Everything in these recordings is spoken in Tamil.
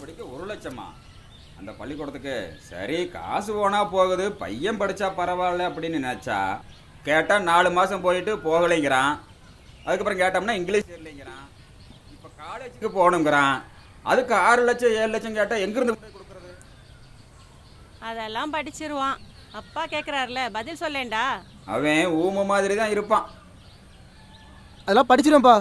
படிக்க 1,00,000மா? அந்த பள்ளிக்கூடத்துக்கு சரி காசு போனா போகுது, பையன் படித்தா பரவாயில்ல அப்படின்னு நினச்சா, கேட்டால் 4 மாதம் போயிட்டு போகலைங்கிறான். அதுக்கப்புறம் கேட்டோம்னா இங்கிலீஷ் தெரியலைங்கிறான். இப்போ காலேஜுக்கு போகணுங்கிறான். அதுக்கு 6 லட்சம் 7 லட்சம் கேட்டால் எங்கேருந்து கொடுக்குறது? அதெல்லாம் படிச்சிருவான். அப்பா கேட்குறாருல, பதில் சொல்லேன்டா. அவன் ஊமை மாதிரி தான் இருப்பான். அதெல்லாம் படிச்சிடும்ப்பா.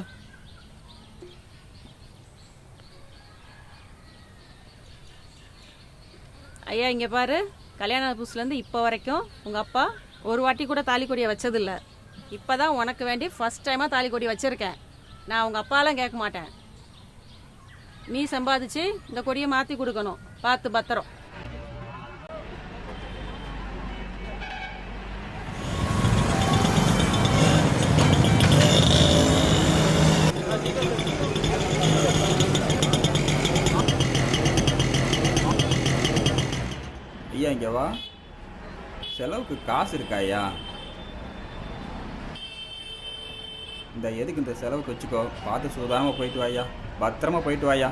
ஐயா இங்கே பாரு, கல்யாண புதுசுலேருந்து இப்போ வரைக்கும் உங்கள் அப்பா ஒரு வாட்டி கூட தாலி கொடியை வச்சதில்ல. இப்போ தான் உனக்கு வேண்டி ஃபஸ்ட் டைமாக தாலி கொடி வச்சுருக்கேன். நான் உங்கள் அப்பாலாம் கேட்க மாட்டேன். நீ சம்பாதிச்சு இந்த கொடியை மாற்றி கொடுக்கணும். பார்த்து பத்திரம். ஐயா இங்கே வா. செலவுக்கு காசு இருக்கா ஐயா? இந்த எதுக்கு இந்த செலவுக்கு வச்சுக்கோ. பார்த்து சூதானமாக போயிட்டு வாயா, பத்திரமா போயிட்டு வாயா.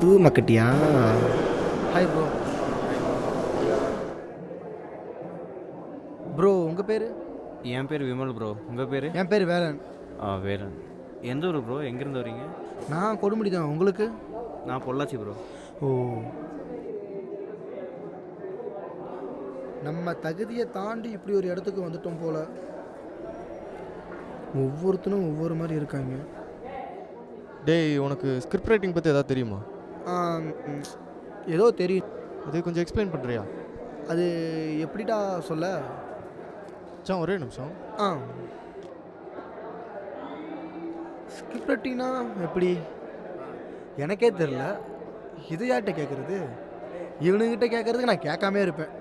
புது மக்கட்டியா? Hi bro. ப்ரோ உங்கள் பேர்? என் பேர் விமல் ப்ரோ. உங்கள் பேர்? என் பேர் வேலன். வேலன். எந்த ஊர் ப்ரோ? எங்கேருந்து வரீங்க? நான் கொடுமுடி தான். உங்களுக்கு? நான் பொள்ளாச்சி ப்ரோ. ஓ, நம்ம தகுதியை தாண்டி இப்படி ஒரு இடத்துக்கு வந்துட்டோம் போல். ஒவ்வொருத்தனும் ஒவ்வொரு மாதிரி இருக்காங்க. டேய், உனக்கு ஸ்கிரிப்ட் ரைட்டிங் பற்றி எதாவது தெரியுமா? ஏதோ தெரியும். அது கொஞ்சம் எக்ஸ்பிளைன் பண்ணுறியா? அது எப்படிடா சொல்ல? ஒரே நிமிஷம். ஸ்கிரிப்ட் ரைட்டிங்னா எப்படி எனக்கே தெரில. இது யார்கிட்ட கேட்குறது? இவனுங்கிட்ட கேட்குறதுக்கு நான் கேட்காமே இருப்பேன்.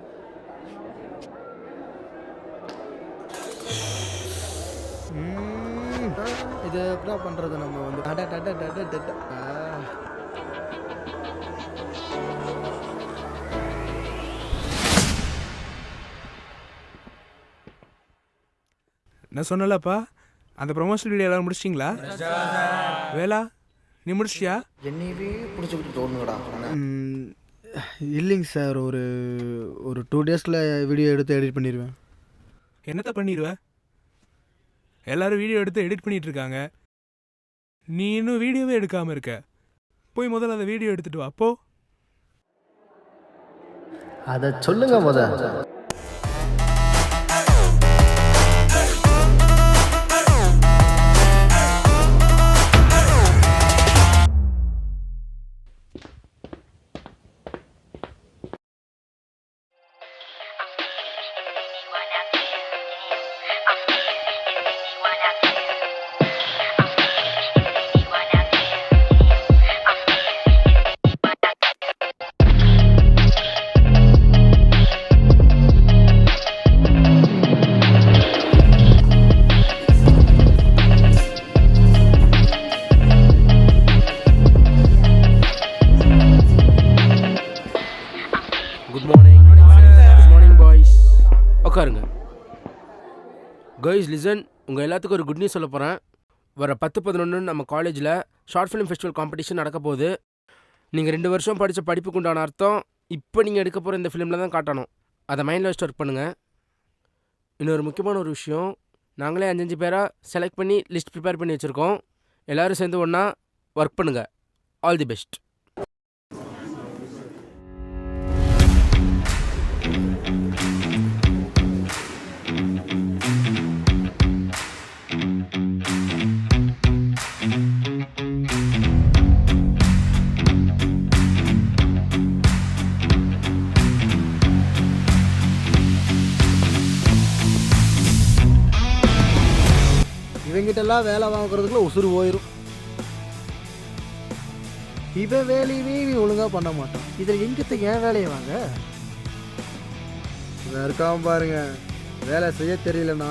இது எப்படா பண்ணுறது? நம்ம வந்து நான் சொன்னலப்பா, அந்த ப்ரொமோஷனல் வீடியோ எல்லோரும் முடிச்சிட்டிங்களா? வேலா நீ முடிச்சிட்டியா? என்னையவே பிடிச்சிக்கிட்டு தோணுங்கடா. இல்லைங்க சார், ஒரு 2 டேஸில் வீடியோ எடுத்து எடிட் பண்ணிடுவேன். என்னத்தை பண்ணிடுவேன்? எல்லோரும் வீடியோ எடுத்து எடிட் பண்ணிகிட்ருக்காங்க. நீ இன்னும் வீடியோவே எடுக்காமல் இருக்க. போய் முதல்ல அதை வீடியோ எடுத்துகிட்டு வா. அப்போ அதை சொல்லுங்க முதல்ல. Good morning boys. உட்காருங்க. கைஸ் லிசன், உங்கள் எல்லாத்துக்கும் ஒரு குட் நியூஸ் சொல்ல போகிறேன். வர 10-11 நம்ம காலேஜில் ஷார்ட் ஃபிலிம் ஃபெஸ்டிவல் காம்படிஷன் நடக்க போகுது. நீங்கள் 2 வருஷம் படித்த படிப்புக்கு உண்டான அர்த்தம் இப்போ நீங்கள் எடுக்க போகிற இந்த ஃபிலிமில் தான் காட்டணும். அதை மைண்டில் வச்சுட்டு ஒர்க் பண்ணுங்கள். இன்னொரு முக்கியமான ஒரு விஷயம், நாங்களே 5 பேராக செலக்ட் பண்ணி லிஸ்ட் ப்ரிப்பேர் பண்ணி வச்சுருக்கோம். எல்லோரும் சேர்ந்து ஒன்றா ஒர்க் பண்ணுங்கள். All the best. இவங்கிட்டெல்லாம் வேலை வாங்குறதுக்குள்ள உசுறு போயிடும். இவன் வேலையுமே இவன் ஒழுங்காக பண்ண மாட்டான். இதில் எங்கிட்ட ஏன் வேலையை வாங்க? இவன் இருக்காம பாருங்க, வேலை செய்ய தெரியலன்னா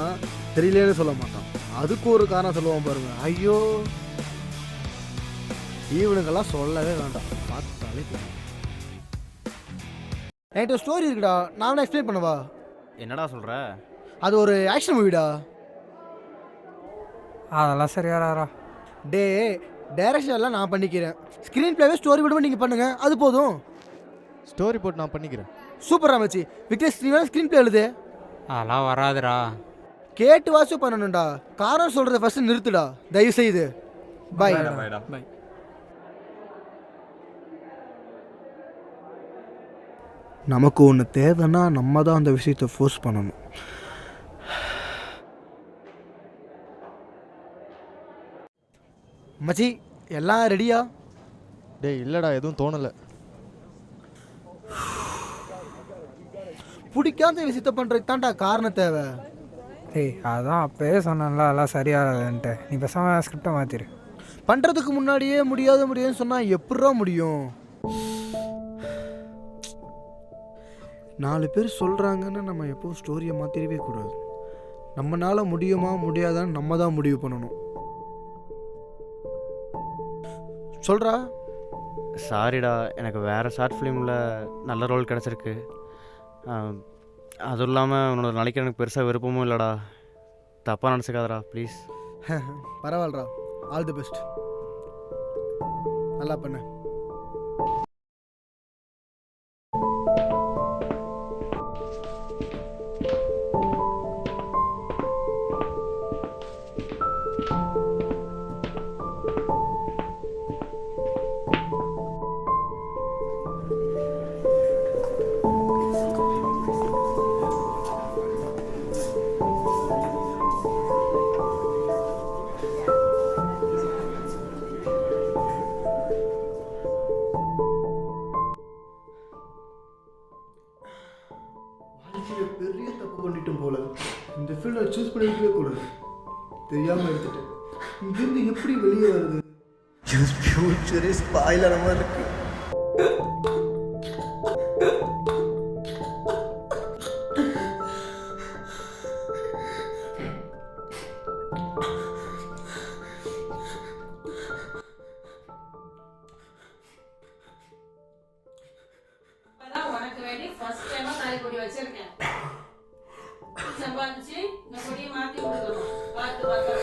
தெரியலன்னு சொல்ல மாட்டான், அதுக்கு ஒரு காரணம் சொல்லுவான் பாருங்க. ஐயோ, இவனுக்கெல்லாம் சொல்லவே வேண்டாம், பார்த்தாலே தெரியும். என்கிட்ட ஒரு ஸ்டோரி இருக்குடா, நான் எக்ஸ்பிளைன் பண்ணவா? என்னடா சொல்கிற? அது ஒரு ஆக்ஷன் மூவிடா. அதெல்லாம் சரி வராரா? டே, டைரக்ஷன் எல்லாம் நான் பண்ணிக்கிறேன், ஸ்க்ரீன் பிளேவே ஸ்டோரி போட்டு நீங்கள் பண்ணுங்க, அது போதும். ஸ்டோரி போட்டு நான் பண்ணிக்கிறேன். சூப்பர் ராமச்சி, விக்னேஷ் ஸ்க்ரீன் பிளே எழுது. அதெல்லாம் வராதுடா. கேட்டு வாசி பண்ணணும்டா, காரணம் சொல்கிறத ஃபஸ்ட்டு நிறுத்துடா தயவு செய்து. பை. பை. நமக்கு ஒன்று தேவைன்னா நம்ம தான் அந்த விஷயத்தை ஃபோர்ஸ் பண்ணணும். மச்சி, எல்லாம் ரெடியா? டேய் இல்லைடா, எதுவும் தோணலை. பிடிக்காத விஷயத்தை பண்ணுறதுக்கு தான்டா காரணம் தேவை. ஏய், அதான் அப்போயே சொன்னேன்ல அதெல்லாம் சரியாகலன்ட்டு. நீ பேசாமல் ஸ்கிரிப்டை மாற்றிடு. பண்ணுறதுக்கு முன்னாடியே முடியாதுன்னு சொன்னால் எப்படிரா முடியும்? 4 பேர் சொல்கிறாங்கன்னு நம்ம எப்போவும் ஸ்டோரியை மாற்றிடவே கூடாது. நம்மளால் முடியுமா முடியாதான்னு நம்ம தான் முடிவு பண்ணணும். சொல்கிறா? சாரிடா, எனக்கு வேறு ஷார்ட் ஃபிலிமில் நல்ல ரோல் கிடச்சிருக்கு. அதுவும் இல்லாமல் உன்னோட நாளைக்கு எனக்கு பெருசாக விருப்பமும் இல்லைடா. தப்பாக நினச்சிக்காதடா ப்ளீஸ். பரவாயில்லடா, ஆல் தி பெஸ்ட், நல்லா பண்ண. பெரிய தப்பு பண்ணிட்டோம் போல. இந்த ஃபீல்டை சூஸ் பண்ணிக்கவே கூடாது, தெரியாமல் எடுத்துட்டேன். இங்கிருந்து எப்படி வெளியே வருது? ஃபியூச்சரே ஸ்பாயில் ஆன மாதிரி இருக்கு. இப்பதான் உனக்கு வேண்டி ஃபர்ஸ்ட் டைமா தாலி கொடி வச்சிருக்கேன். சம்பாதிச்சு இந்த கொடியை மாத்தி கொடுக்கணும். பார்த்து பார்த்து.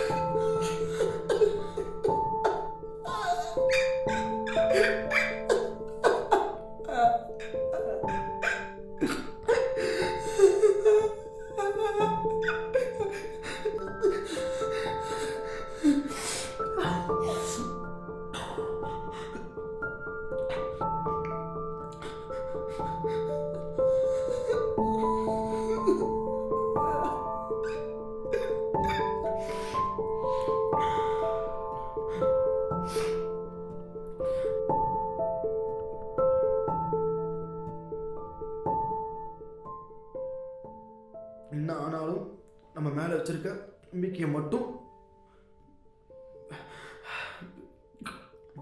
என்ன ஆனாலும் நம்ம மேலே வச்சிருக்க நம்பிக்கையை மட்டும்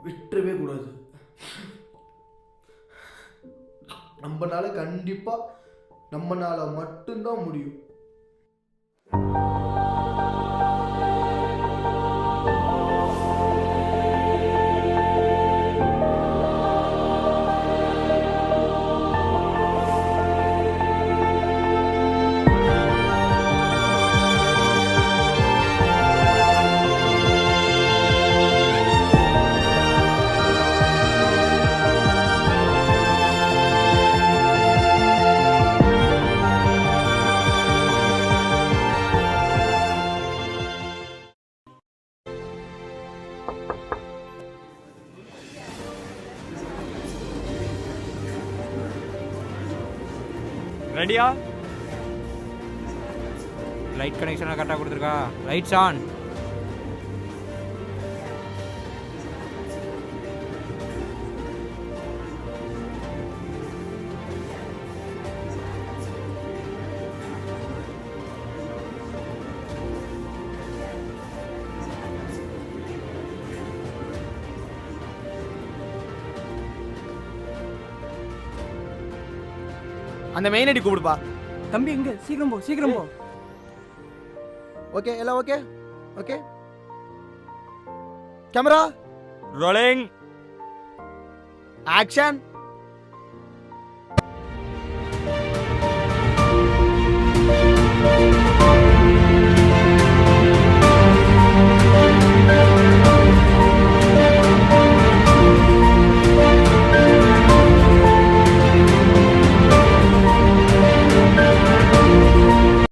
விட்டுறவே கூடாது. நம்மனால கண்டிப்பாக நம்மனால மட்டும்தான் முடியும். ரெடியா? லைட் கனெக்ஷனாக கரெக்டாக கொடுத்துருக்கா? Lights on. அந்த மெயின் ஐடி கூப்பிடுப்பா. தம்பி எங்க சீக்கிரம் போ சீக்கிரம் போ. ஓகே எல்லாம் okay okay. Camera rolling. Action.